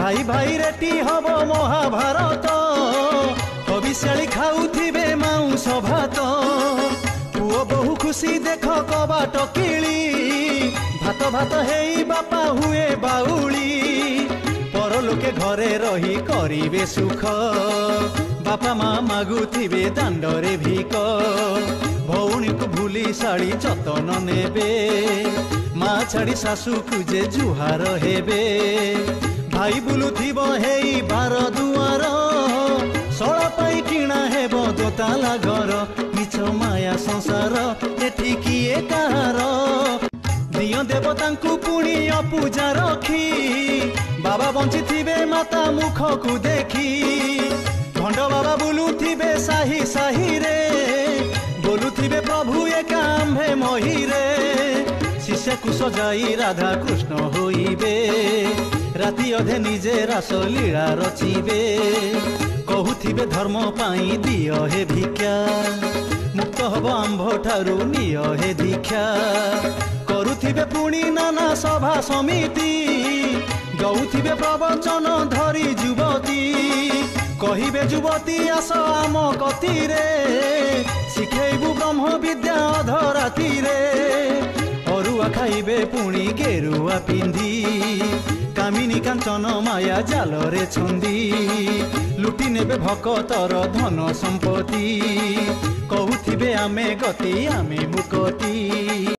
भाई भाई रेटी हब महाभारत हबिशाली खाऊथिबे मांस भात पुओ बहु खुशी देख कबाट किली भात भात हेई बापा हुए बाउली परलोके घरे रही करिवे सुख बापा माँ मागुथिबे दांडरे भिक भौणी को भूली शाड़ी जतन नेबे माँ छाड़ी सासू को जे जुहार हेबे भाई बुलुथिब हेई बार दुआर सड़ा पाई किणा हेब दोताला घर मिछ माया संसार एठी किए कहार दिय देवता पुणी अपूजा रखी बाबा बंची थिबे माता मुख को देखी भंड बाबा बुलुथिबे साही साही रे बोलुथिबे प्रभु एका आम्भे मही रे शिष्य को सजाई राधा कृष्ण होइबे राति अधे निजे रास लीला रचिबे कहूथिबे धर्म पाई दिय हे भिक्षा मुक्त हब आंभ ठारू निय हे दीक्षा करुथिबे पुणी नाना सभा समिति गौथिबे प्रवचन धरी युवती कहिबे युवती आस आम कतिरे शिखेबु ब्रह्म विद्या अधराति रे अरुआ खाइबे पुणी गेरुआ पिंधी कामिनी कांचन माया जालरे छंदी लुटी नेबे भकतर धन संपत्ति कहूथिबे आमे गति आमे मुकति।